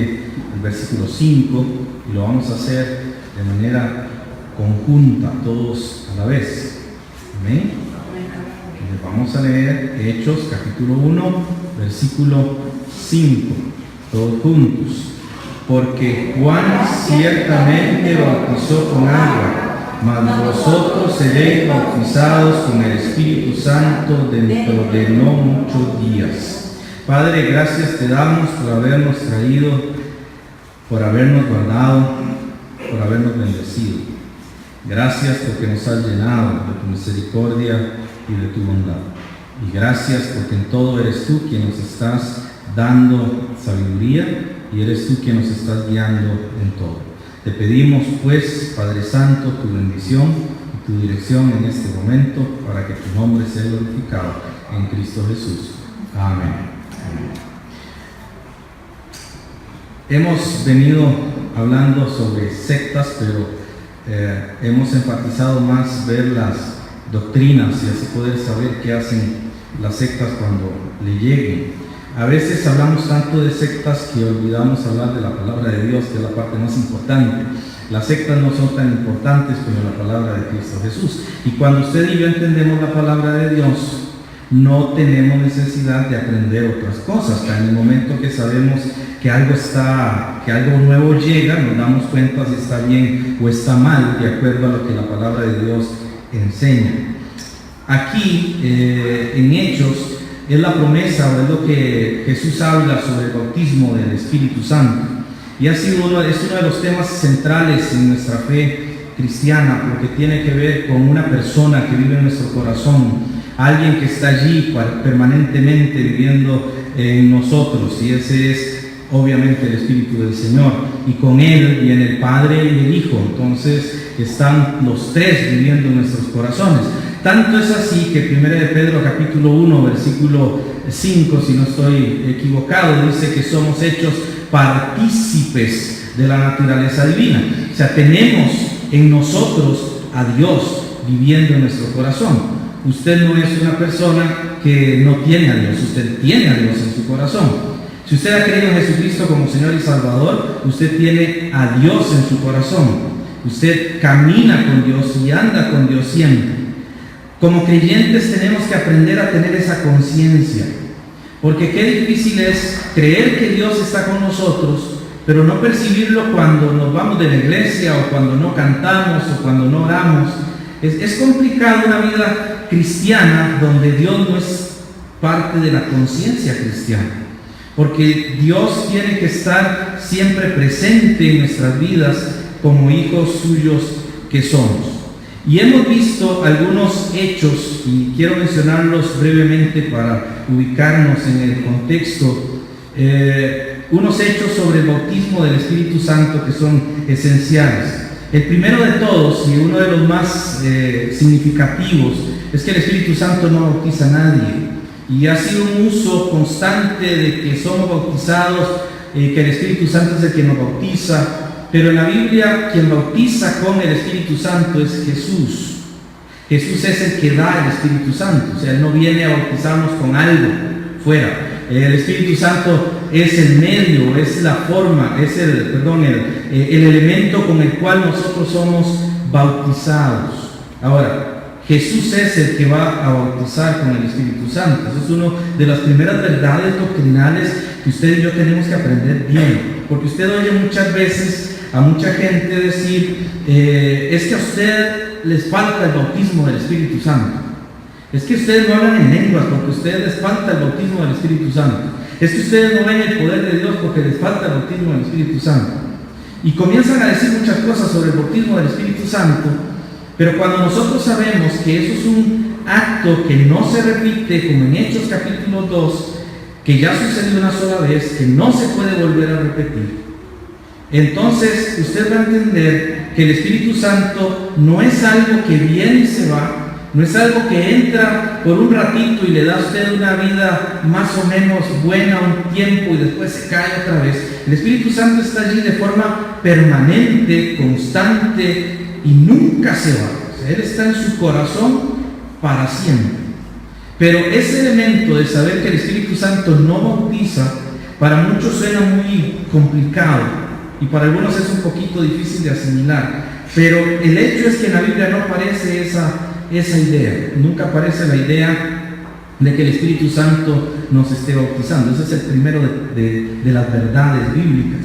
el versículo 5 y lo vamos a hacer de manera conjunta, todos a la vez. Amén. Vamos a leer Hechos capítulo 1, versículo 5, todos juntos. Porque Juan ciertamente bautizó con agua, mas vosotros seréis bautizados con el Espíritu Santo dentro de no muchos días. Padre, gracias te damos por habernos traído, por habernos guardado, por habernos bendecido. Gracias porque nos has llenado de tu misericordia y de tu bondad. Y gracias porque en todo eres tú quien nos estás dando sabiduría y eres tú quien nos estás guiando en todo. Te pedimos pues, Padre Santo, tu bendición y tu dirección en este momento para que tu nombre sea glorificado en Cristo Jesús. Amén. Hemos venido hablando sobre sectas, pero hemos enfatizado más ver las doctrinas y así poder saber qué hacen las sectas cuando le lleguen. A veces hablamos tanto de sectas que olvidamos hablar de la palabra de Dios, que es la parte más importante. Las sectas no son tan importantes como la palabra de Cristo Jesús. Y cuando usted y yo entendemos la palabra de Dios, no tenemos necesidad de aprender otras cosas. En el momento que sabemos que algo nuevo llega, nos damos cuenta si está bien o está mal, de acuerdo a lo que la palabra de Dios enseña. Aquí, en Hechos, es la promesa o es lo que Jesús habla sobre el bautismo del Espíritu Santo. Y es uno de los temas centrales en nuestra fe cristiana, porque tiene que ver con una persona que vive en nuestro corazón, alguien que está allí permanentemente viviendo en nosotros, y ese es obviamente el Espíritu del Señor, y con Él viene el Padre y el Hijo. Entonces están los tres viviendo en nuestros corazones. Tanto es así que 1 de Pedro capítulo 1 versículo 5, si no estoy equivocado, dice que somos hechos partícipes de la naturaleza divina. O sea, tenemos en nosotros a Dios viviendo en nuestro corazón. Usted no es una persona que no tiene a Dios, usted tiene a Dios en su corazón. Si usted ha creído en Jesucristo como Señor y Salvador, usted tiene a Dios en su corazón. Usted camina con Dios y anda con Dios siempre. Como creyentes tenemos que aprender a tener esa conciencia, porque qué difícil es creer que Dios está con nosotros, pero no percibirlo cuando nos vamos de la iglesia o cuando no cantamos o cuando no oramos. Es complicado una vida cristiana donde Dios no es parte de la conciencia cristiana, porque Dios tiene que estar siempre presente en nuestras vidas como hijos suyos que somos. Y hemos visto algunos hechos, y quiero mencionarlos brevemente para ubicarnos en el contexto, unos hechos sobre el bautismo del Espíritu Santo que son esenciales. El primero de todos, y uno de los más significativos, es que el Espíritu Santo no bautiza a nadie, y ha sido un uso constante de que somos bautizados, que el Espíritu Santo es el que nos bautiza. Pero en la Biblia quien bautiza con el Espíritu Santo es Jesús. Jesús es el que da el Espíritu Santo, o sea, Él no viene a bautizarnos con algo fuera. El Espíritu Santo es el medio, es la forma, es el elemento con el cual nosotros somos bautizados. Ahora, Jesús es el que va a bautizar con el Espíritu Santo. Eso es una de las primeras verdades doctrinales que usted y yo tenemos que aprender bien, porque usted oye muchas veces a mucha gente decir, es que a usted les falta el bautismo del Espíritu Santo, es que ustedes no hablan en lenguas porque a ustedes les falta el bautismo del Espíritu Santo, es que ustedes no ven el poder de Dios porque les falta el bautismo del Espíritu Santo, y comienzan a decir muchas cosas sobre el bautismo del Espíritu Santo. Pero cuando nosotros sabemos que eso es un acto que no se repite, como en Hechos capítulo 2, que ya sucedió una sola vez, que no se puede volver a repetir, entonces usted va a entender que el Espíritu Santo no es algo que viene y se va, no es algo que entra por un ratito y le da a usted una vida más o menos buena un tiempo y después se cae otra vez. El Espíritu Santo está allí de forma permanente, constante y nunca se va. O sea, Él está en su corazón para siempre. Pero ese elemento de saber que el Espíritu Santo no bautiza Para muchos suena muy complicado y para algunos es un poquito difícil de asimilar, pero el hecho es que en la Biblia no aparece esa idea, nunca aparece la idea de que el Espíritu Santo nos esté bautizando. Ese es el primero de las verdades bíblicas.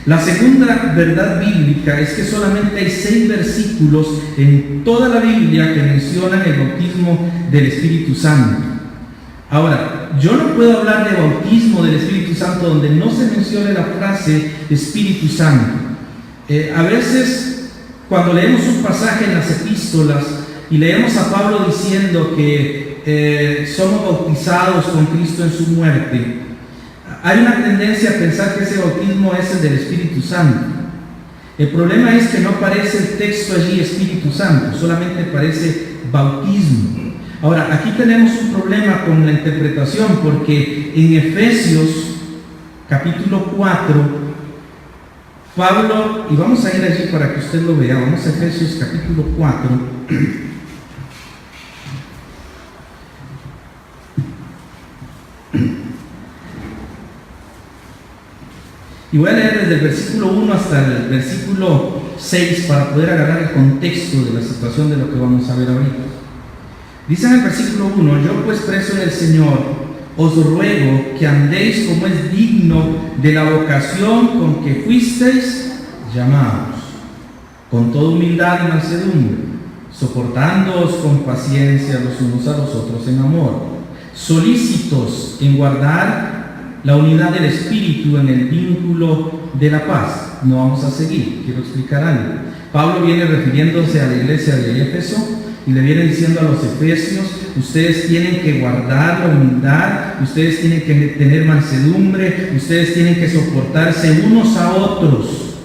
La segunda verdad bíblica es que solamente hay 6 versículos en toda la Biblia que mencionan el bautismo del Espíritu Santo. Ahora, yo no puedo hablar de bautismo del Espíritu Santo donde no se mencione la frase Espíritu Santo. A veces, cuando leemos un pasaje en las epístolas y leemos a Pablo diciendo que somos bautizados con Cristo en su muerte, hay una tendencia a pensar que ese bautismo es el del Espíritu Santo. El problema es que no aparece el texto allí Espíritu Santo, solamente aparece bautismo. Ahora, aquí tenemos un problema con la interpretación, porque en Efesios capítulo 4, Pablo, y vamos a ir allí para que usted lo vea, vamos a Efesios capítulo 4, y voy a leer desde el versículo 1 hasta el versículo 6 para poder agarrar el contexto de la situación de lo que vamos a ver ahorita. Dice en el versículo 1: yo pues preso en el Señor, os ruego que andéis como es digno de la vocación con que fuisteis llamados, con toda humildad y mansedumbre, soportándoos con paciencia los unos a los otros en amor, solícitos en guardar la unidad del Espíritu en el vínculo de la paz. No vamos a seguir, quiero explicar algo. Pablo viene refiriéndose a la iglesia de Éfeso y le viene diciendo a los efesios: ustedes tienen que guardar la humildad, ustedes tienen que tener mansedumbre, ustedes tienen que soportarse unos a otros.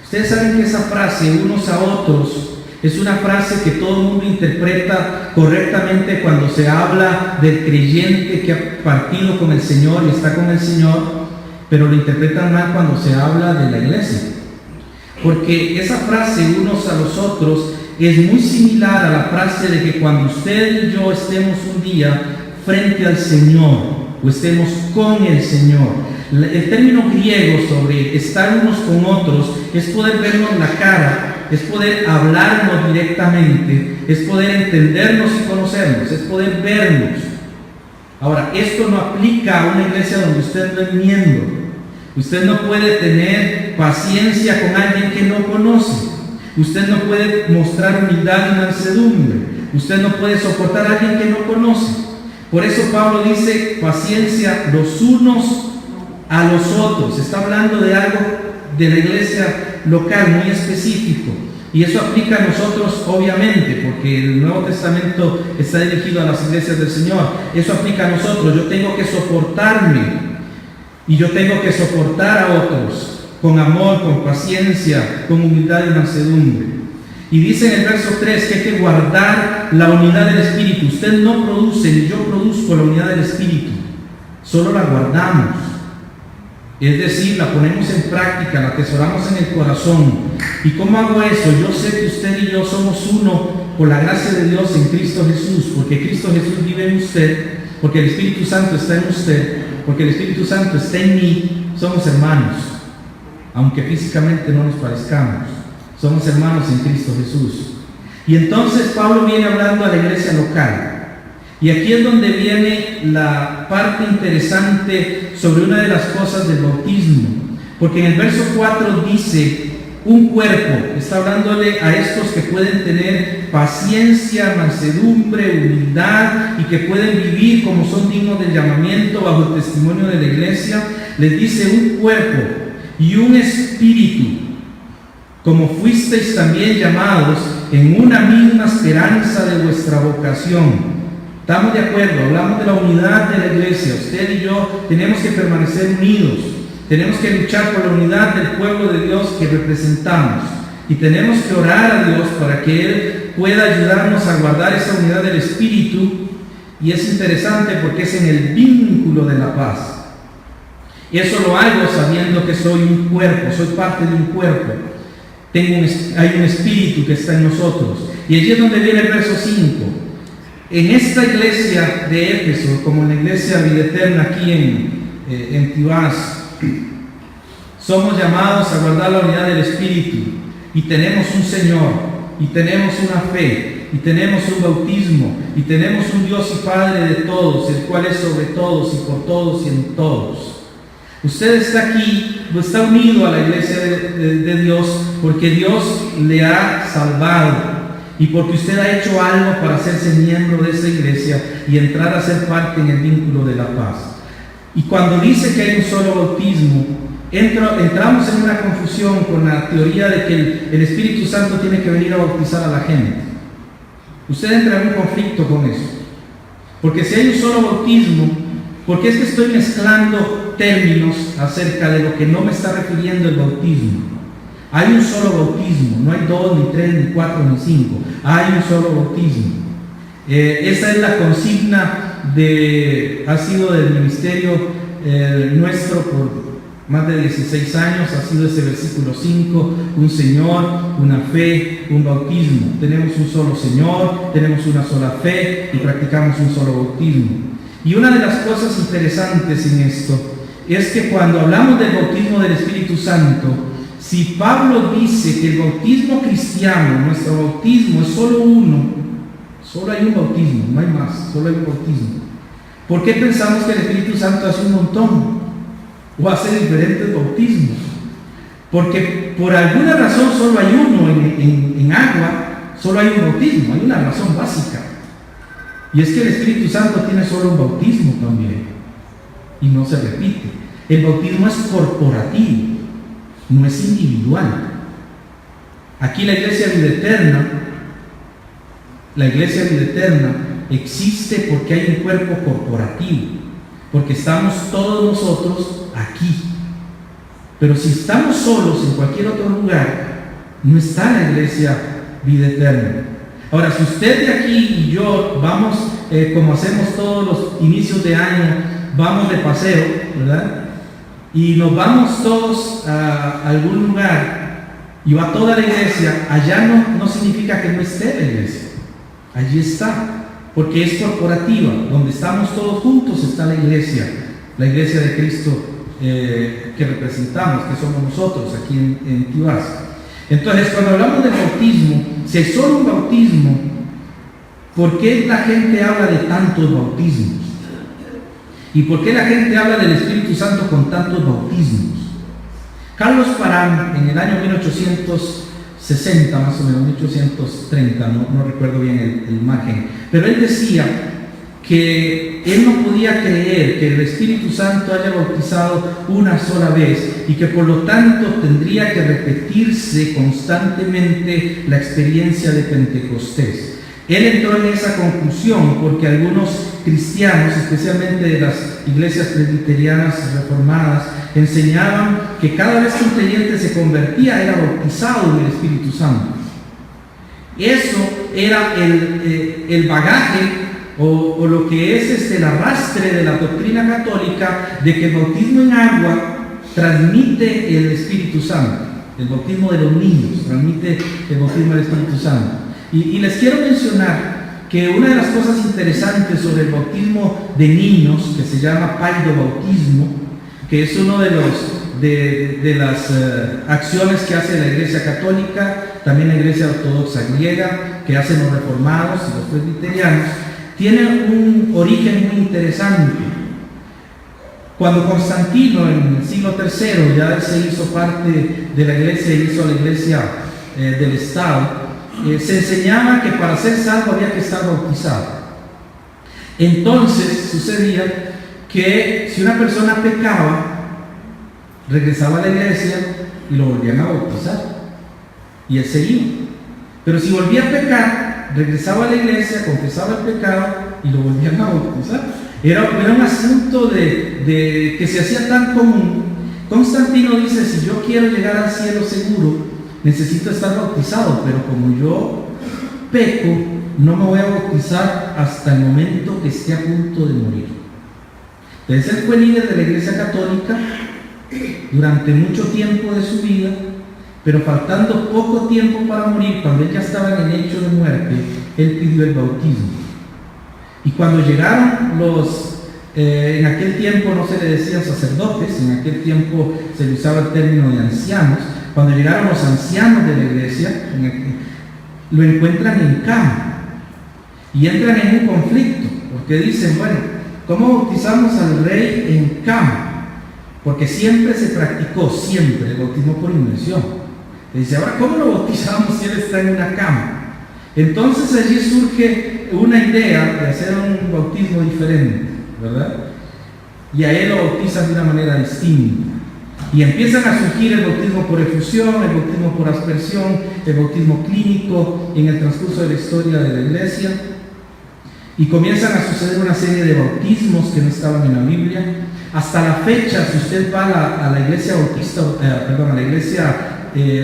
Ustedes saben que esa frase, unos a otros, es una frase que todo el mundo interpreta correctamente cuando se habla del creyente que ha partido con el Señor y está con el Señor, pero lo interpretan mal cuando se habla de la iglesia. Porque esa frase, unos a los otros, es muy similar a la frase de que cuando usted y yo estemos un día frente al Señor o estemos con el Señor. El término griego sobre estar unos con otros es poder vernos la cara, es poder hablarnos directamente, es poder entendernos y conocernos, es poder vernos. Ahora, esto no aplica a una iglesia donde usted no es miembro. Usted no puede tener paciencia con alguien que no conoce. Usted no puede mostrar humildad y mansedumbre. Usted no puede soportar a alguien que no conoce. Por eso Pablo dice paciencia los unos a los otros. Está hablando de algo de la iglesia local muy específico. Y eso aplica a nosotros, obviamente, porque el Nuevo Testamento está dirigido a las iglesias del Señor. Eso aplica a nosotros. Yo tengo que soportarme y yo tengo que soportar a otros con amor, con paciencia, con humildad y mansedumbre. Y dice en el verso 3 que hay que guardar la unidad del Espíritu. Usted no produce, ni yo produzco la unidad del Espíritu, solo la guardamos. Es decir, la ponemos en práctica, la atesoramos en el corazón. ¿Y cómo hago eso? Yo sé que usted y yo somos uno por la gracia de Dios en Cristo Jesús, porque Cristo Jesús vive en usted, porque el Espíritu Santo está en usted, porque el Espíritu Santo está en mí. Somos hermanos, aunque físicamente no nos parezcamos. Somos hermanos en Cristo Jesús. Y entonces Pablo viene hablando a la iglesia local. Y aquí es donde viene la parte interesante sobre una de las cosas del bautismo. Porque en el verso 4 dice, un cuerpo. Está hablándole a estos que pueden tener paciencia, mansedumbre, humildad y que pueden vivir como son dignos del llamamiento bajo el testimonio de la iglesia. Les dice un cuerpo y un espíritu, como fuisteis también llamados en una misma esperanza de vuestra vocación. Estamos de acuerdo, hablamos de la unidad de la iglesia. Usted y yo tenemos que permanecer unidos, tenemos que luchar por la unidad del pueblo de Dios que representamos y tenemos que orar a Dios para que Él pueda ayudarnos a guardar esa unidad del Espíritu. Y es interesante porque es en el vínculo de la paz. Eso lo hago sabiendo que soy un cuerpo, soy parte de un cuerpo. Hay un espíritu que está en nosotros. Y allí es donde viene el verso 5. En esta iglesia de Éfeso, como en la iglesia Vida Eterna aquí en Tibás. Somos llamados a guardar la unidad del Espíritu y tenemos un Señor y tenemos una fe y tenemos un bautismo y tenemos un Dios y Padre de todos, el cual es sobre todos y por todos y en todos. Usted está aquí, está unido a la iglesia de Dios porque Dios le ha salvado y porque usted ha hecho algo para hacerse miembro de esa iglesia y entrar a ser parte en el vínculo de la paz. Y cuando dice que hay un solo bautismo, entramos en una confusión con la teoría de que el Espíritu Santo tiene que venir a bautizar a la gente. Usted entra en un conflicto con eso. Porque si hay un solo bautismo, ¿por qué es que estoy mezclando términos acerca de lo que no me está refiriendo el bautismo? Hay un solo bautismo, no hay 2, ni 3, ni 4, ni 5. Hay un solo bautismo. Esa es la consigna ha sido del ministerio nuestro por más de 16 años, ha sido ese versículo 5, un Señor, una fe, un bautismo. Tenemos un solo Señor, tenemos una sola fe y practicamos un solo bautismo. Y una de las cosas interesantes en esto es que cuando hablamos del bautismo del Espíritu Santo, si Pablo dice que el bautismo cristiano, nuestro bautismo es solo uno, solo hay un bautismo, no hay más, solo hay un bautismo. ¿Por qué pensamos que el Espíritu Santo hace un montón o hace diferentes bautismos? Porque por alguna razón solo hay uno en agua, solo hay un bautismo, hay una razón básica. Y es que el Espíritu Santo tiene solo un bautismo también y no se repite. El bautismo es corporativo, no es individual. Aquí la Iglesia Vida Eterna existe porque hay un cuerpo corporativo, porque estamos todos nosotros aquí. Pero si estamos solos en cualquier otro lugar, no está la Iglesia Vida Eterna. Ahora, si usted de aquí y yo vamos, como hacemos todos los inicios de año, vamos de paseo, ¿verdad? Y nos vamos todos a algún lugar y va toda la iglesia, allá no significa que no esté la iglesia. Allí está, porque es corporativa. Donde estamos todos juntos está la iglesia de Cristo que representamos, que somos nosotros aquí en Tibás. Entonces, cuando hablamos del bautismo, si hay solo un bautismo, ¿por qué la gente habla de tantos bautismos? ¿Y por qué la gente habla del Espíritu Santo con tantos bautismos? Carlos Parán, en el año 1860, más o menos, 1830, no recuerdo bien el margen, pero él decía que él no podía creer que el Espíritu Santo haya bautizado una sola vez y que por lo tanto tendría que repetirse constantemente la experiencia de Pentecostés. Él entró en esa conclusión porque algunos cristianos, especialmente de las iglesias presbiterianas reformadas, enseñaban que cada vez que un creyente se convertía era bautizado en el Espíritu Santo. Eso era el bagaje o lo que es el arrastre de la doctrina católica de que el bautismo en agua transmite el Espíritu Santo. El bautismo de los niños transmite el bautismo del Espíritu Santo. Y les quiero mencionar que una de las cosas interesantes sobre el bautismo de niños, que se llama paidobautismo, que es uno de las acciones que hace la Iglesia Católica, también la Iglesia Ortodoxa griega, que hacen los reformados y los presbiterianos, tiene un origen muy interesante. Cuando Constantino, en el siglo III, ya se hizo parte de la Iglesia y hizo la Iglesia del Estado, se enseñaba que para ser salvo había que estar bautizado. Entonces sucedía que si una persona pecaba, regresaba a la iglesia y lo volvían a bautizar y él se iba. Pero si volvía a pecar, regresaba a la iglesia, confesaba el pecado y lo volvían a bautizar. Era un asunto de que se hacía tan común. Constantino dice: si yo quiero llegar al cielo seguro, necesito estar bautizado, pero como yo peco, no me voy a bautizar hasta el momento que esté a punto de morir. Entonces él fue líder de la Iglesia Católica durante mucho tiempo de su vida, pero faltando poco tiempo para morir, cuando él ya estaba en el lecho de muerte, él pidió el bautismo. Y cuando llegaron los En aquel tiempo no se le decían sacerdotes, en aquel tiempo se le usaba el término de ancianos. Cuando llegaron los ancianos de la iglesia, lo encuentran en cama y entran en un conflicto, porque dicen, bueno, ¿cómo bautizamos al rey en cama? Porque siempre se practicó, siempre, el bautismo por inmersión. Le dice, ahora, ¿cómo lo bautizamos si él está en una cama? Entonces allí surge una idea de hacer un bautismo diferente, ¿verdad? Y a él lo bautizan de una manera distinta. Y empiezan a surgir el bautismo por efusión, el bautismo por aspersión, el bautismo clínico en el transcurso de la historia de la iglesia. Y comienzan a suceder una serie de bautismos que no estaban en la Biblia. Hasta la fecha, si usted va a la iglesia bautista, a la iglesia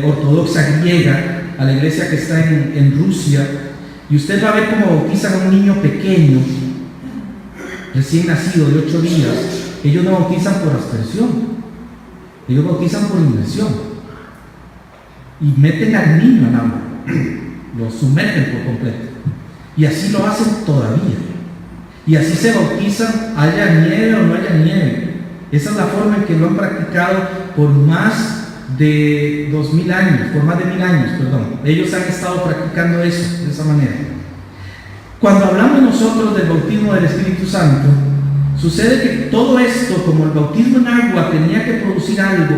ortodoxa griega, a la iglesia que está en Rusia, y usted va a ver cómo bautizan a un niño pequeño, recién nacido de 8 días. Ellos no bautizan por aspersión, ellos bautizan por inmersión. Y meten al niño en agua, lo sumergen por completo. Y así lo hacen todavía. Y así se bautizan, haya nieve o no haya nieve. Esa es la forma en que lo han practicado por más de 2000 años, por más de 1000 años, perdón. Ellos han estado practicando eso de esa manera. Cuando hablamos nosotros del bautismo del Espíritu Santo, sucede que todo esto, como el bautismo en agua tenía que producir algo,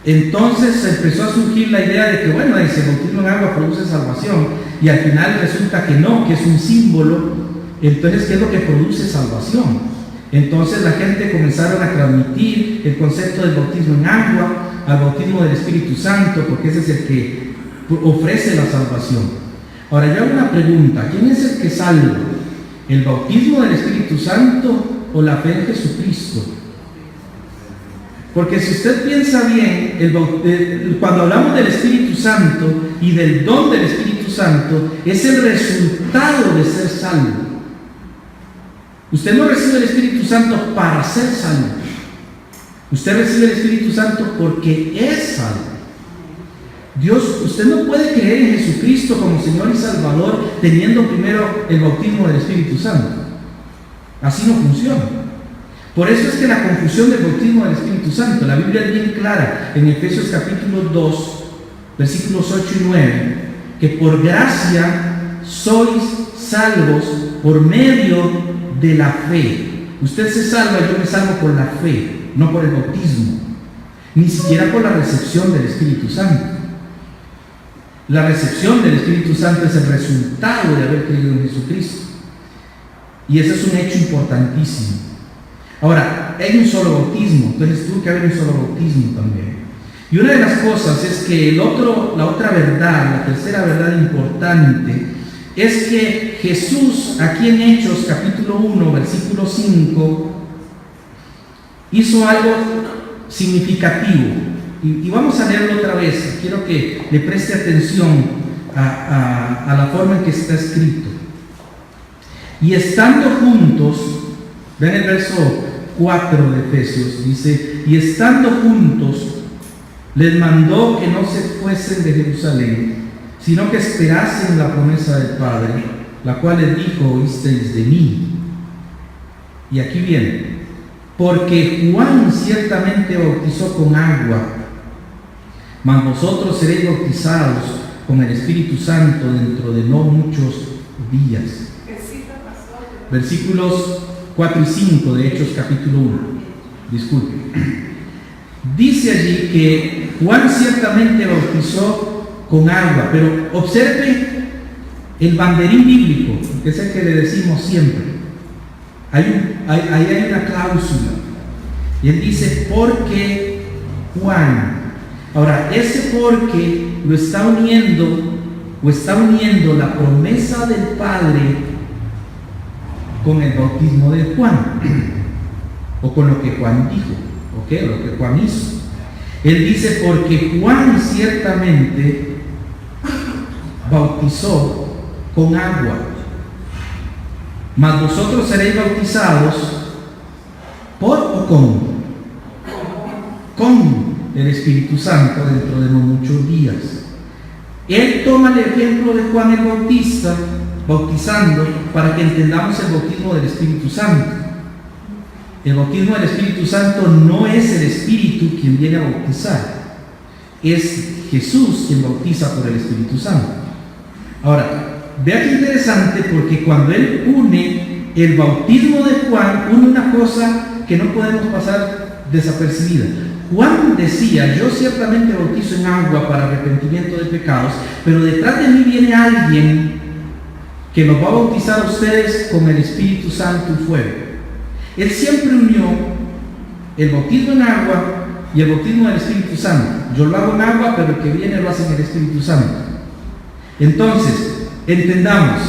entonces empezó a surgir la idea de que, bueno, ese bautismo en agua produce salvación, y al final resulta que no, que es un símbolo. Entonces, ¿qué es lo que produce salvación? Entonces la gente comenzaron a transmitir el concepto del bautismo en agua al bautismo del Espíritu Santo, porque ese es el que ofrece la salvación. Ahora yo hago una pregunta: ¿quién es el que salva? ¿El bautismo del Espíritu Santo o la fe en Jesucristo? Porque si usted piensa bien, cuando hablamos del Espíritu Santo y del don del Espíritu Santo, es el resultado de ser salvo. Usted no recibe el Espíritu Santo para ser salvo. Usted recibe el Espíritu Santo porque es salvo. Usted no puede creer en Jesucristo como Señor y Salvador teniendo primero el bautismo del Espíritu Santo. Así no funciona. Por eso es que la confusión del bautismo del Espíritu Santo, la Biblia es bien clara en Efesios capítulo 2, versículos 8 y 9, que por gracia sois salvos por medio de la fe. Usted se salva, yo me salvo por la fe, no por el bautismo, ni siquiera por la recepción del Espíritu Santo. La recepción del Espíritu Santo es el resultado de haber creído en Jesucristo, y ese es un hecho importantísimo. Ahora, hay un solo bautismo, entonces tuvo que haber un solo bautismo también. Y una de las cosas es que la otra verdad, la tercera verdad importante, es que Jesús, aquí en Hechos capítulo 1, versículo 5, hizo algo significativo. Y vamos a leerlo otra vez. Quiero que le preste atención a la forma en que está escrito. Y estando juntos, ven el verso 4 de Efesios, dice, y estando juntos, les mandó que no se fuesen de Jerusalén, sino que esperasen la promesa del Padre, la cual les dijo: oísteis de mí. Y aquí viene: porque Juan ciertamente bautizó con agua, mas vosotros seréis bautizados con el Espíritu Santo dentro de no muchos días. Versículos 4 y 5 de Hechos capítulo 1. Disculpe. Dice allí que Juan ciertamente bautizó con agua, pero observe el banderín bíblico, que es el que le decimos siempre. Ahí hay una cláusula, y él dice: porque Juan. Ahora, ese porque lo está uniendo, o está uniendo la promesa del Padre con el bautismo de Juan, o con lo que Juan dijo, ¿ok? Lo que Juan hizo. Él dice: porque Juan ciertamente bautizó con agua, mas vosotros seréis bautizados por o con el Espíritu Santo dentro de no muchos días. Él toma el ejemplo de Juan el Bautista bautizando para que entendamos el bautismo del Espíritu Santo. El bautismo del Espíritu Santo no es el Espíritu quien viene a bautizar, es Jesús quien bautiza por el Espíritu Santo. Ahora, vea qué interesante, porque cuando él une el bautismo de Juan, une una cosa que no podemos pasar desapercibida. Juan decía: yo ciertamente bautizo en agua para arrepentimiento de pecados, pero detrás de mí viene alguien que los va a bautizar a ustedes con el Espíritu Santo y fuego. Él siempre unió el bautismo en agua y el bautismo del Espíritu Santo. Yo lo hago en agua, pero el que viene lo hace en el Espíritu Santo. Entonces, entendamos,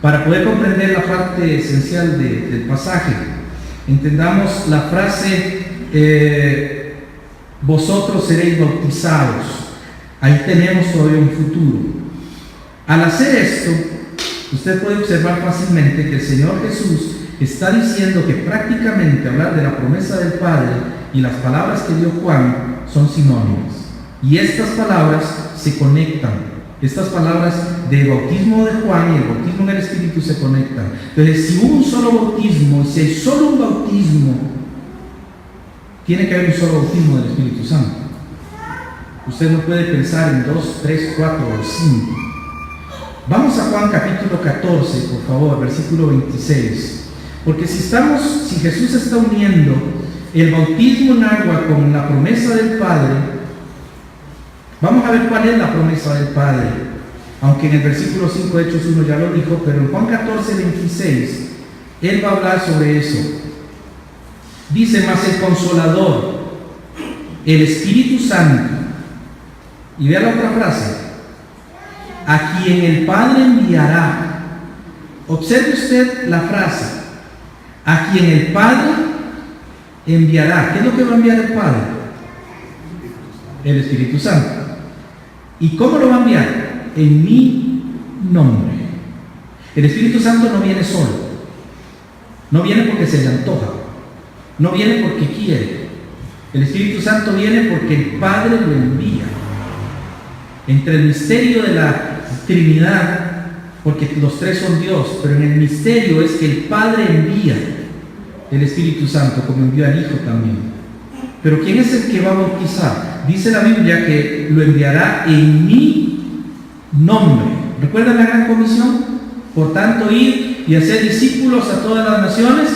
para poder comprender la parte esencial del pasaje, entendamos la frase vosotros seréis bautizados. Ahí tenemos todavía un futuro. Al hacer esto, usted puede observar fácilmente que el Señor Jesús está diciendo que prácticamente hablar de la promesa del Padre y las palabras que dio Juan son sinónimas. Y estas palabras se conectan. Estas palabras del bautismo de Juan y el bautismo en el Espíritu se conectan. Entonces, si hubo un solo bautismo, si hay solo un bautismo, tiene que haber un solo bautismo del Espíritu Santo. Usted no puede pensar en 2, 3, 4 o 5. Vamos a Juan capítulo 14, por favor, versículo 26. Porque si Jesús está uniendo el bautismo en agua con la promesa del Padre, vamos a ver cuál es la promesa del Padre. Aunque en el versículo 5 de Hechos 1 ya lo dijo, pero en Juan 14, 26, él va a hablar sobre eso. Dice: mas el Consolador, el Espíritu Santo, y vea la otra frase, a quien el Padre enviará. Observe usted la frase, a quien el Padre enviará. ¿Qué es lo que va a enviar el Padre? El Espíritu Santo. ¿Y cómo lo va a enviar? En mi nombre. El Espíritu Santo no viene solo, no viene porque se le antoja, no viene porque quiere. El Espíritu Santo viene porque el Padre lo envía. Entre el misterio de la Trinidad, porque los tres son Dios, pero en el misterio es que el Padre envía el Espíritu Santo, como envió al Hijo también. Pero ¿quién es el que va a bautizar? Dice la Biblia que lo enviará en mi nombre. ¿Recuerdan la gran comisión? Por tanto, ir y hacer discípulos a todas las naciones.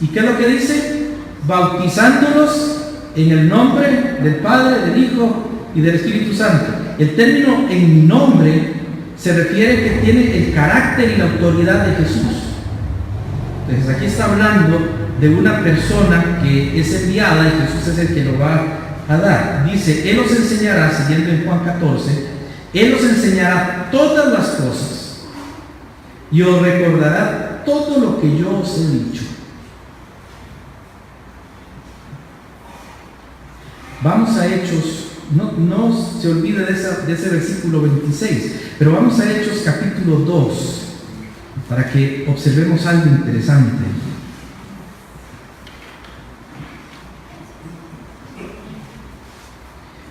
¿Y qué es lo que dice? Bautizándolos en el nombre del Padre, del Hijo y del Espíritu Santo. El término en mi nombre se refiere que tiene el carácter y la autoridad de Jesús. Entonces aquí está hablando de una persona que es enviada y Jesús es el que lo va a dar. Dice: Él os enseñará, siguiendo en Juan 14, Él os enseñará todas las cosas y os recordará todo lo que yo os he dicho. Vamos a Hechos. No se olvide de ese versículo 26, pero vamos a Hechos capítulo 2 para que observemos algo interesante.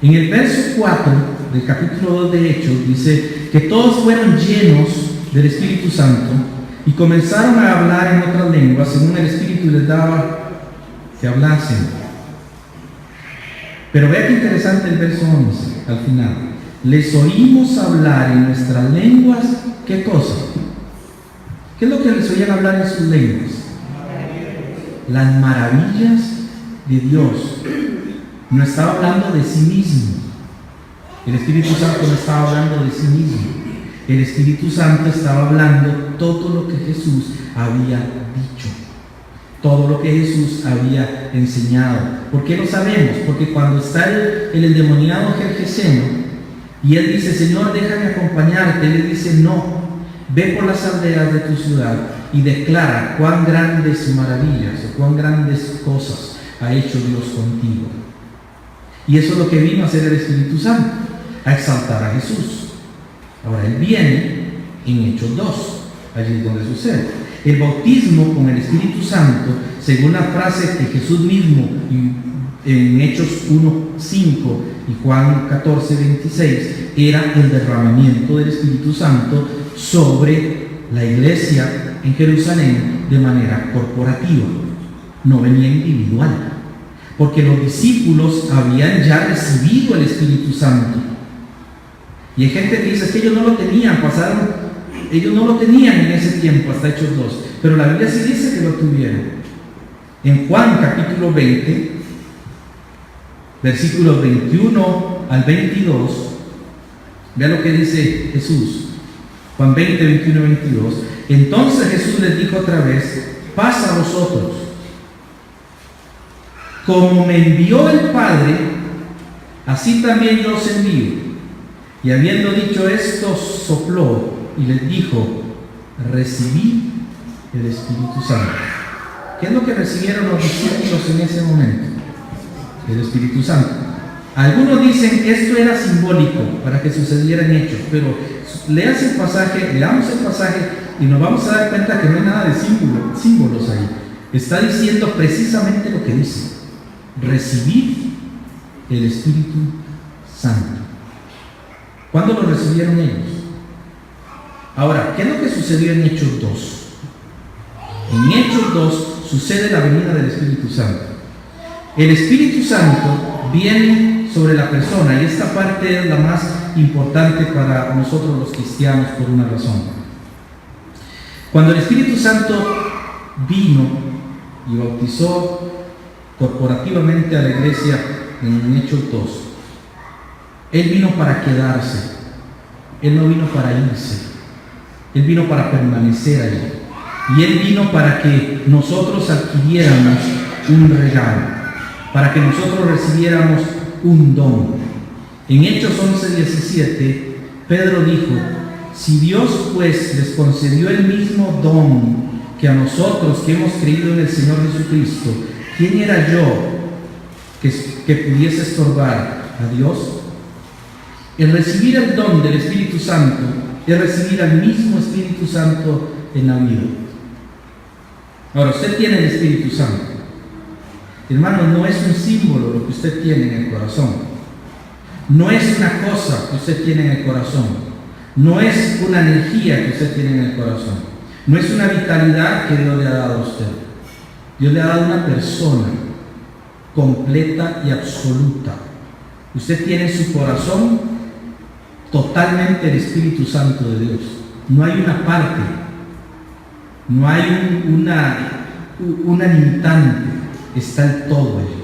En el verso 4 del capítulo 2 de Hechos dice que todos fueron llenos del Espíritu Santo y comenzaron a hablar en otras lenguas según el Espíritu les daba que hablasen. Pero vea qué interesante el verso 11, al final. Les oímos hablar en nuestras lenguas, ¿qué cosa? ¿Qué es lo que les oían hablar en sus lenguas? Las maravillas de Dios. No estaba hablando de sí mismo. El Espíritu Santo no estaba hablando de sí mismo. El Espíritu Santo estaba hablando todo lo que Jesús había dicho. Todo lo que Jesús había enseñado. ¿Por qué lo sabemos? Porque cuando está el endemoniado Gergeseno y él dice: Señor, déjame acompañarte, él le dice: no, ve por las aldeas de tu ciudad y declara cuán grandes maravillas o cuán grandes cosas ha hecho Dios contigo. Y eso es lo que vino a hacer el Espíritu Santo, a exaltar a Jesús. Ahora él viene en Hechos 2, allí es donde sucede. El bautismo con el Espíritu Santo, según la frase que Jesús mismo en Hechos 1:5 y Juan 14:26, era el derramamiento del Espíritu Santo sobre la iglesia en Jerusalén de manera corporativa. no venía individual, porque los discípulos habían ya recibido el Espíritu Santo. Y hay gente que dice, es que ellos no lo tenían, ellos no lo tenían en ese tiempo, hasta Hechos 2, pero la Biblia sí dice que lo tuvieron. En Juan capítulo 20, versículos 21 al 22, vea lo que dice Jesús. Juan 20, 21 y 22. Entonces Jesús les dijo otra vez, paz a vosotros. Como me envió el Padre, así también yo os envío. Y habiendo dicho esto, sopló y les dijo, recibid el Espíritu Santo. ¿Qué es lo que recibieron los discípulos en ese momento? El Espíritu Santo. Algunos dicen que esto era simbólico para que sucedieran hechos, pero leamos el pasaje y nos vamos a dar cuenta que no hay nada de símbolos ahí. Está diciendo precisamente lo que dice: recibid el Espíritu Santo. ¿Cuándo lo recibieron ellos? Ahora, ¿qué es lo que sucedió en Hechos 2? En Hechos 2 sucede la venida del Espíritu Santo. El Espíritu Santo viene sobre la persona, y esta parte es la más importante para nosotros los cristianos por una razón. Cuando el Espíritu Santo vino y bautizó corporativamente a la iglesia en Hechos 2, Él vino para quedarse, Él no vino para irse, Él vino para permanecer allí. Y Él vino para que nosotros adquiriéramos un regalo, para que nosotros recibiéramos un don. En Hechos 11:17, Pedro dijo, si Dios pues les concedió el mismo don que a nosotros que hemos creído en el Señor Jesucristo, ¿quién era yo que pudiese estorbar a Dios? El recibir el don del Espíritu Santo es recibir al mismo Espíritu Santo en la vida. Ahora, usted tiene el Espíritu Santo. Hermano, no es un símbolo lo que usted tiene en el corazón. No es una cosa que usted tiene en el corazón. No es una energía que usted tiene en el corazón. No es una vitalidad que Dios le ha dado a usted. Dios le ha dado una persona completa y absoluta. Usted tiene en su corazón totalmente el Espíritu Santo de Dios. No hay una parte, no hay una limitante, está el todo allí.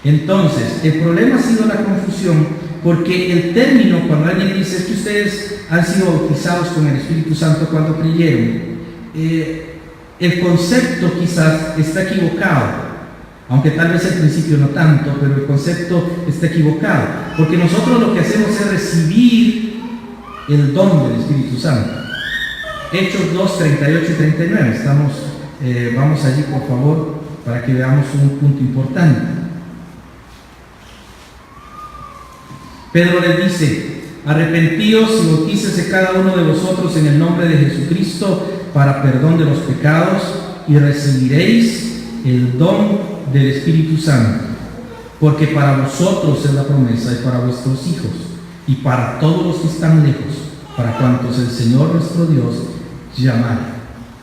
Entonces, el problema ha sido la confusión, porque el término, cuando alguien dice que ustedes han sido bautizados con el Espíritu Santo cuando creyeron, el concepto quizás está equivocado. Aunque tal vez al principio no tanto, pero el concepto está equivocado, porque nosotros lo que hacemos es recibir el don del Espíritu Santo. Hechos 2, 38 y 39, vamos allí por favor, para que veamos un punto importante. Pedro les dice, arrepentíos y bautícese cada uno de vosotros en el nombre de Jesucristo para perdón de los pecados, y recibiréis el don del Espíritu Santo, porque para vosotros es la promesa, y para vuestros hijos, y para todos los que están lejos, para cuantos el Señor nuestro Dios llamare.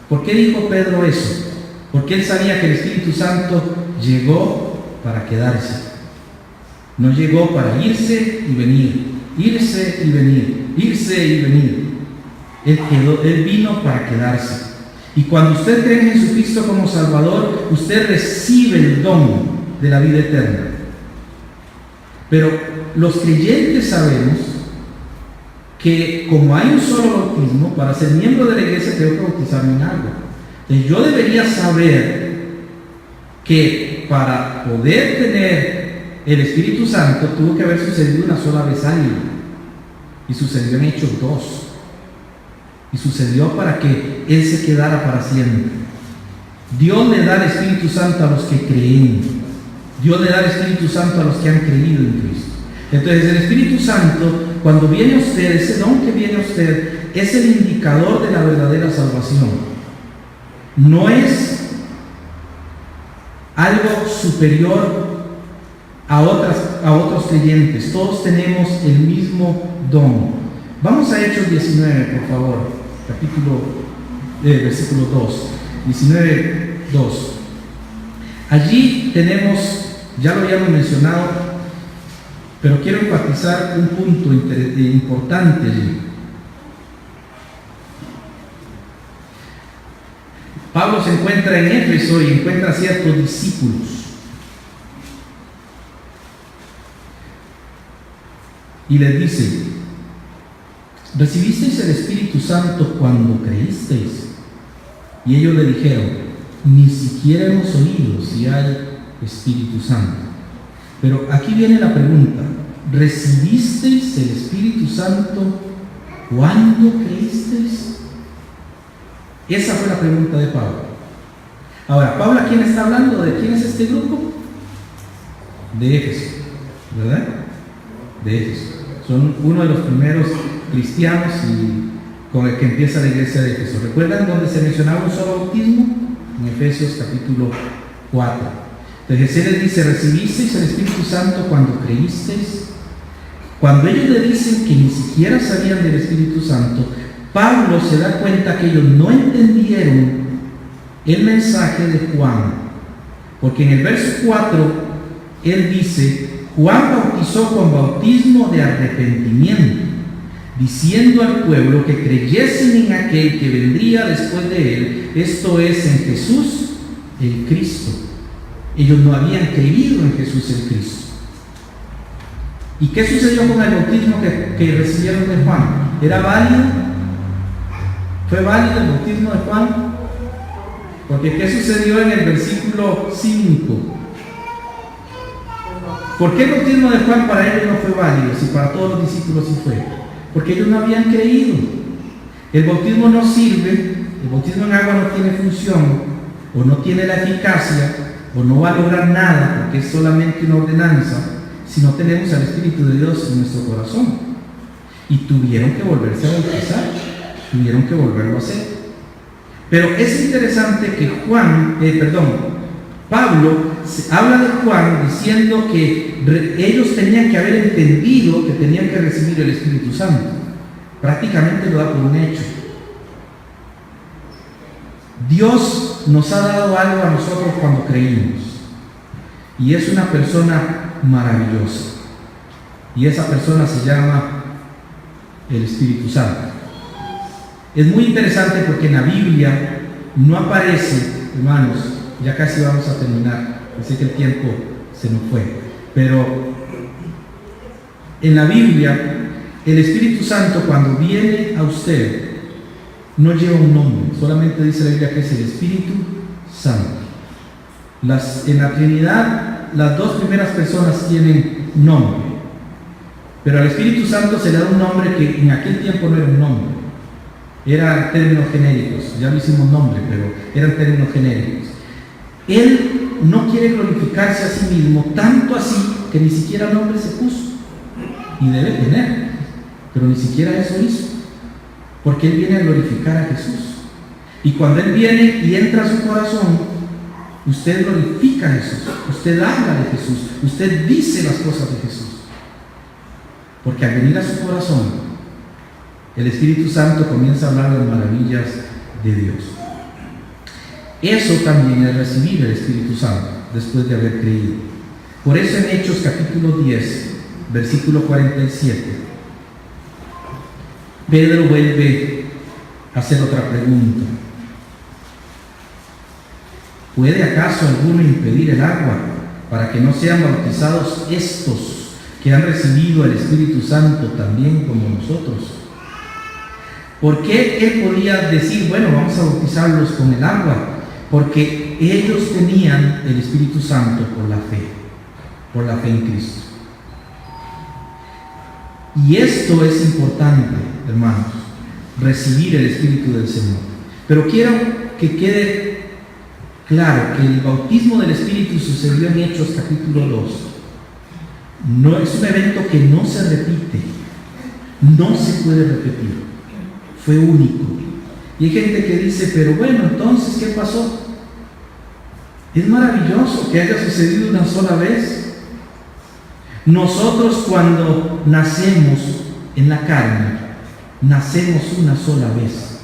¿Por qué dijo Pedro eso? Porque él sabía que el Espíritu Santo llegó para quedarse. No llegó para irse y venir, irse y venir, irse y venir. Él vino para quedarse. Y cuando usted cree en Jesucristo como Salvador, usted recibe el don de la vida eterna. Pero los creyentes sabemos que como hay un solo bautismo, para ser miembro de la iglesia tengo que bautizarme en agua. Entonces yo debería saber que para poder tener el Espíritu Santo tuvo que haber sucedido una sola vez algo. Y sucedió en Hechos 2. Y sucedió para que Él se quedara para siempre. Dios le da el Espíritu Santo a los que creen. Dios le da el Espíritu Santo a los que han creído en Cristo. Entonces el Espíritu Santo, cuando viene a usted, ese don que viene a usted, es el indicador de la verdadera salvación. No es algo superior a otros creyentes. Todos tenemos el mismo don. Vamos a Hechos 19, por favor. Versículo 2. 19, 2. Allí tenemos, ya lo habíamos mencionado, pero quiero enfatizar un punto importante allí. Pablo se encuentra en Éfeso y encuentra ciertos discípulos. Y les dice: ¿recibisteis el Espíritu Santo cuando creísteis? Y ellos le dijeron: ni siquiera hemos oído si hay Espíritu Santo. Pero aquí viene la pregunta: ¿recibisteis el Espíritu Santo cuando creísteis? Esa fue la pregunta de Pablo. Ahora, ¿Pablo a quién está hablando? ¿De quién es este grupo? De Éfeso, ¿verdad? De Éfeso. Son uno de los primeros cristianos y con el que empieza la iglesia de Éfeso. ¿Recuerdan dónde se mencionaba un solo bautismo? En Efesios capítulo 4. Entonces Jesús les dice: ¿recibisteis el Espíritu Santo cuando creísteis? Cuando ellos le dicen que ni siquiera sabían del Espíritu Santo, Pablo se da cuenta que ellos no entendieron el mensaje de Juan, porque en el verso 4 él dice: Juan bautizó con bautismo de arrepentimiento, diciendo al pueblo que creyesen en aquel que vendría después de él, esto es, en Jesús el Cristo. Ellos no habían creído en Jesús el Cristo. ¿Y qué sucedió con el bautismo que recibieron de Juan? ¿Era válido? ¿Fue válido el bautismo de Juan? Porque ¿qué sucedió en el versículo 5? ¿Por qué el bautismo de Juan para ellos no fue válido, si para todos los discípulos sí fue? Porque ellos no habían creído. El bautismo no sirve, el bautismo en agua no tiene función, o no tiene la eficacia, o no va a lograr nada, porque es solamente una ordenanza, si no tenemos al Espíritu de Dios en nuestro corazón. Y tuvieron que volverse a bautizar, tuvieron que volverlo a hacer. Pero es interesante que Pablo habla de Juan diciendo que ellos tenían que haber entendido que tenían que recibir el Espíritu Santo. Prácticamente lo da por un hecho. Dios nos ha dado algo a nosotros cuando creímos, y es una persona maravillosa, y esa persona se llama el Espíritu Santo. Es muy interesante porque en la Biblia no aparece, hermanos, ya casi vamos a terminar, sé que el tiempo se nos fue, pero en la Biblia el Espíritu Santo, cuando viene a usted, no lleva un nombre, solamente dice la Biblia que es el Espíritu Santo. En la Trinidad, las dos primeras personas tienen nombre, pero al Espíritu Santo se le da un nombre que en aquel tiempo no era un nombre, eran términos genéricos. Ya lo hicimos nombre, pero eran términos genéricos. Él no quiere glorificarse a sí mismo, tanto así que ni siquiera nombre se puso, y debe tener, pero ni siquiera eso hizo, porque Él viene a glorificar a Jesús. Y cuando Él viene y entra a su corazón, usted glorifica a Jesús, usted habla de Jesús, usted dice las cosas de Jesús, porque al venir a su corazón, el Espíritu Santo comienza a hablar de las maravillas de Dios. Eso también es recibir el Espíritu Santo después de haber creído. Por eso en Hechos capítulo 10, versículo 47, Pedro vuelve a hacer otra pregunta. ¿Puede acaso alguno impedir el agua para que no sean bautizados estos que han recibido el Espíritu Santo también como nosotros? ¿Por qué él podía decir, bueno, vamos a bautizarlos con el agua? Porque ellos tenían el Espíritu Santo por la fe en Cristo. Y esto es importante, hermanos, recibir el Espíritu del Señor. Pero quiero que quede claro que el bautismo del Espíritu sucedió en Hechos capítulo 2. No es un evento que no se repite, no se puede repetir. Fue único. Y hay gente que dice, pero bueno, entonces, ¿qué pasó? Es maravilloso que haya sucedido una sola vez. Nosotros cuando nacemos en la carne, nacemos una sola vez.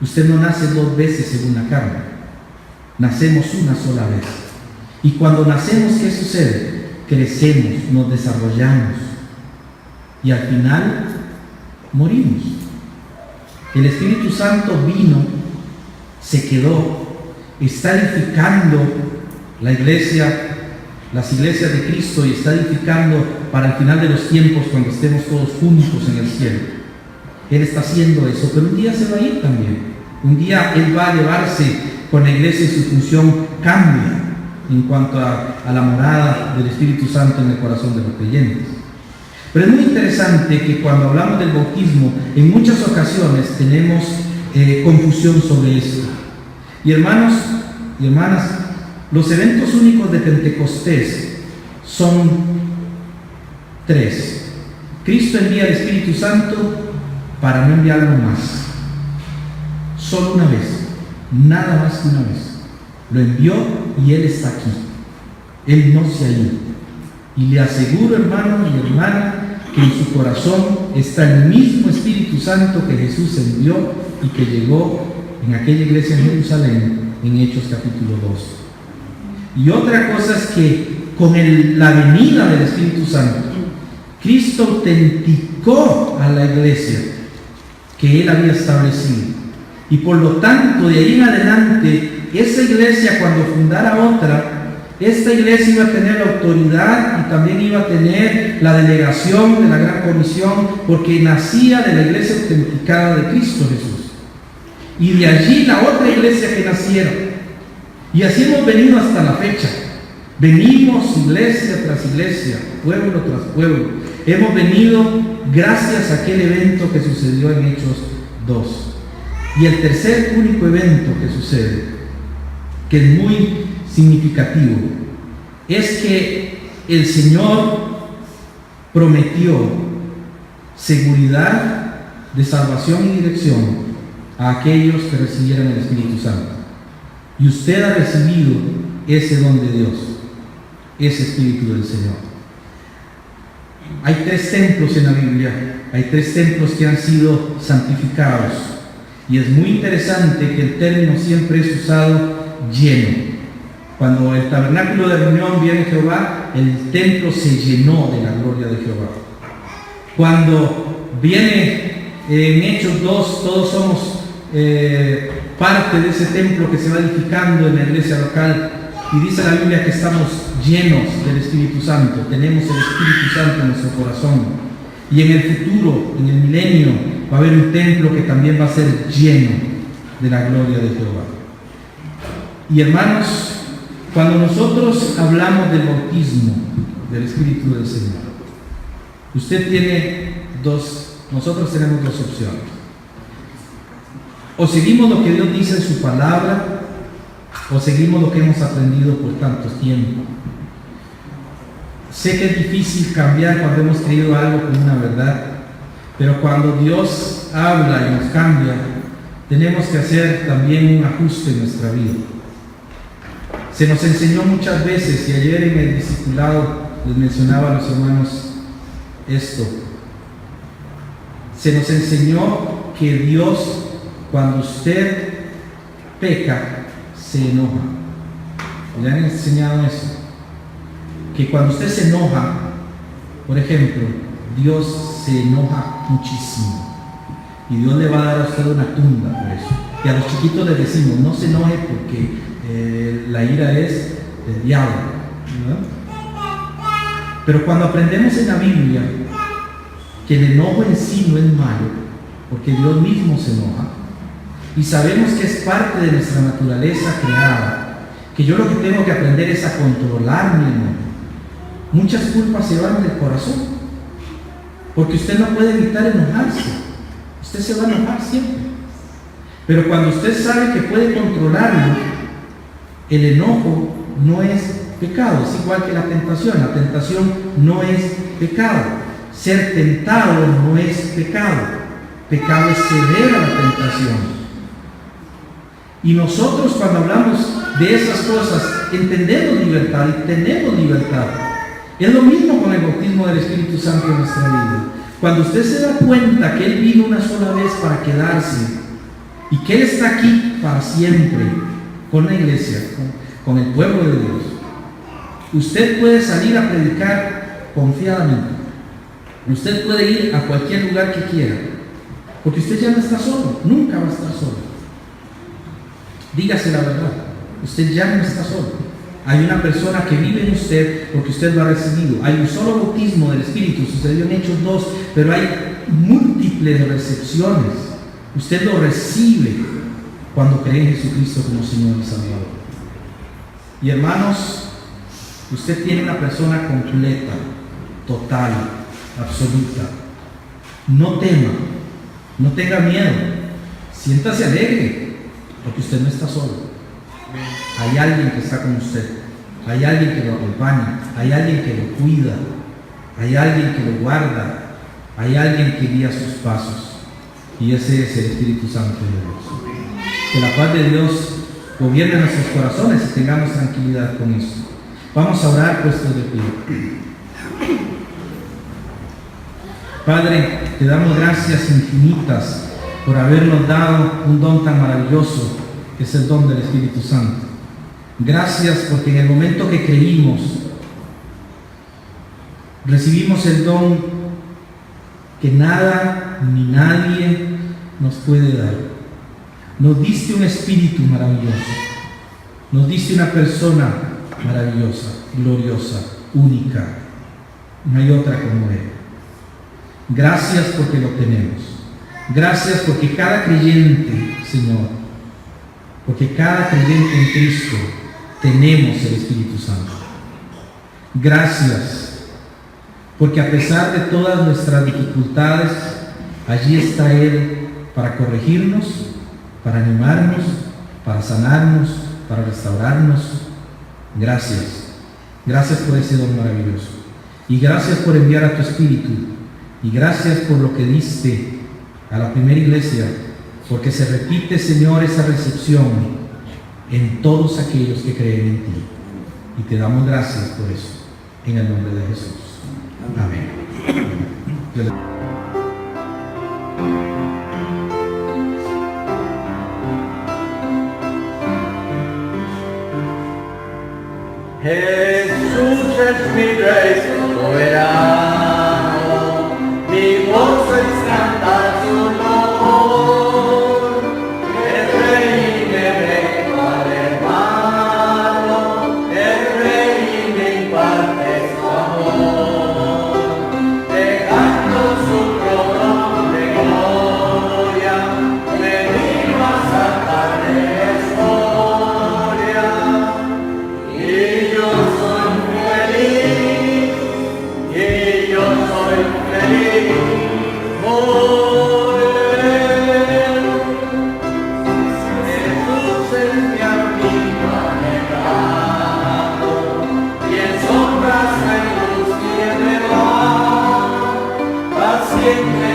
Usted no nace dos veces en una carne. Nacemos una sola vez. Y cuando nacemos, ¿qué sucede? Crecemos, nos desarrollamos y al final morimos. El Espíritu Santo vino, se quedó, está edificando la iglesia, las iglesias de Cristo, y está edificando para el final de los tiempos, cuando estemos todos juntos en el cielo. Él está haciendo eso, pero un día se va a ir también. Un día Él va a llevarse con la iglesia y su función cambia en cuanto a la morada del Espíritu Santo en el corazón de los creyentes. Pero es muy interesante que cuando hablamos del bautismo, en muchas ocasiones tenemos confusión sobre esto. Y hermanos y hermanas, los eventos únicos de Pentecostés son 3. Cristo envía al Espíritu Santo para no enviarlo más. Solo una vez, nada más que una vez. Lo envió y Él está aquí. Él no se ha ido. Y le aseguro, hermano y hermana, que en su corazón está el mismo Espíritu Santo que Jesús envió y que llegó en aquella iglesia en Jerusalén, en Hechos capítulo 2. Y otra cosa es que con la venida del Espíritu Santo, Cristo autenticó a la iglesia que Él había establecido. Y por lo tanto, de ahí en adelante, esa iglesia, cuando fundara otra, esta iglesia iba a tener la autoridad y también iba a tener la delegación de la Gran Comisión, porque nacía de la iglesia autenticada de Cristo Jesús. Y de allí la otra iglesia que naciera. Y así hemos venido hasta la fecha. Venimos iglesia tras iglesia, pueblo tras pueblo. Hemos venido gracias a aquel evento que sucedió en Hechos 2. Y el tercer único evento que sucede, que es muy significativo, es que el Señor prometió seguridad de salvación y dirección a aquellos que recibieran el Espíritu Santo. Y usted ha recibido ese don de Dios, ese Espíritu del Señor. Hay 3 templos en la Biblia, hay 3 templos que han sido santificados. Y es muy interesante que el término siempre es usado lleno. Cuando el tabernáculo de reunión viene Jehová, el templo se llenó de la gloria de Jehová. Cuando viene en Hechos 2, todos somos parte de ese templo que se va edificando en la iglesia local, y dice la Biblia que estamos llenos del Espíritu Santo, tenemos el Espíritu Santo en nuestro corazón, y en el futuro, en el milenio, va a haber un templo que también va a ser lleno de la gloria de Jehová. Y hermanos, cuando nosotros hablamos del bautismo del Espíritu del Señor, usted tiene nosotros tenemos 2 opciones. O seguimos lo que Dios dice en su palabra, o seguimos lo que hemos aprendido por tanto tiempo. Sé que es difícil cambiar cuando hemos creído algo como una verdad, pero cuando Dios habla y nos cambia, tenemos que hacer también un ajuste en nuestra vida. Se nos enseñó muchas veces, y ayer en el discipulado les mencionaba a los hermanos esto, se nos enseñó que Dios, cuando usted peca, se enoja. ¿Le han enseñado eso? Que cuando usted se enoja, por ejemplo, Dios se enoja muchísimo. Y Dios le va a dar a usted una tunda por eso. Y a los chiquitos les decimos, no se enoje porque la ira es del diablo, ¿verdad? Pero cuando aprendemos en la Biblia que el enojo en sí no es malo, porque Dios mismo se enoja, y sabemos que es parte de nuestra naturaleza creada, que yo lo que tengo que aprender es a controlar mi enojo. Muchas culpas se van del corazón, porque usted no puede evitar enojarse, usted se va a enojar siempre. Pero cuando usted sabe que puede controlarlo, el enojo no es pecado, es igual que la tentación no es pecado, ser tentado no es pecado, pecado es ceder a la tentación. Y nosotros cuando hablamos de esas cosas entendemos libertad y tenemos libertad. Es lo mismo con el bautismo del Espíritu Santo en nuestra vida. Cuando usted se da cuenta que Él vino una sola vez para quedarse y que Él está aquí para siempre con la iglesia, con el pueblo de Dios, Usted puede salir a predicar confiadamente. Usted puede ir a cualquier lugar que quiera, porque usted ya no está solo, nunca va a estar solo. Dígase la verdad, usted ya no está solo. Hay una persona que vive en usted porque usted lo ha recibido. Hay un solo bautismo del Espíritu, sucedió en Hechos 2, pero hay múltiples recepciones. Usted lo recibe cuando cree en Jesucristo como Señor y Salvador. Y hermanos, usted tiene una persona completa, total, absoluta. No tema, no tenga miedo, siéntase alegre, porque usted no está solo. Hay alguien que está con usted, hay alguien que lo acompaña, hay alguien que lo cuida, hay alguien que lo guarda, hay alguien que guía sus pasos, y ese es el Espíritu Santo de Dios. Que la paz de Dios gobierne nuestros corazones y tengamos tranquilidad con eso. Vamos a orar puestos de pie. Padre, te damos gracias infinitas por habernos dado un don tan maravilloso que es el don del Espíritu Santo. Gracias porque en el momento que creímos, recibimos el don que nada ni nadie nos puede dar. Nos diste un espíritu maravilloso, nos diste una persona maravillosa, gloriosa, única. No hay otra como Él. Gracias porque lo tenemos. Gracias porque cada creyente, Señor, porque cada creyente en Cristo tenemos el Espíritu Santo. Gracias porque a pesar de todas nuestras dificultades, allí está Él para corregirnos, para animarnos, para sanarnos, para restaurarnos. Gracias. Gracias por ese don maravilloso. Y gracias por enviar a tu Espíritu. Y gracias por lo que diste a la primera iglesia, porque se repite, Señor, esa recepción en todos aquellos que creen en ti. Y te damos gracias por eso, en el nombre de Jesús. Amén. Jesús es mi Rey soberano, mi gozo es cantar su honor. El Rey me vengo al hermano, el Rey me imparte su amor. Dejando su trono de gloria, me vino a sacar de la historia. Y yo soy feliz por Él. Jesús es mi amigo anhelado, y en sombras hay luz y en el mar, paciente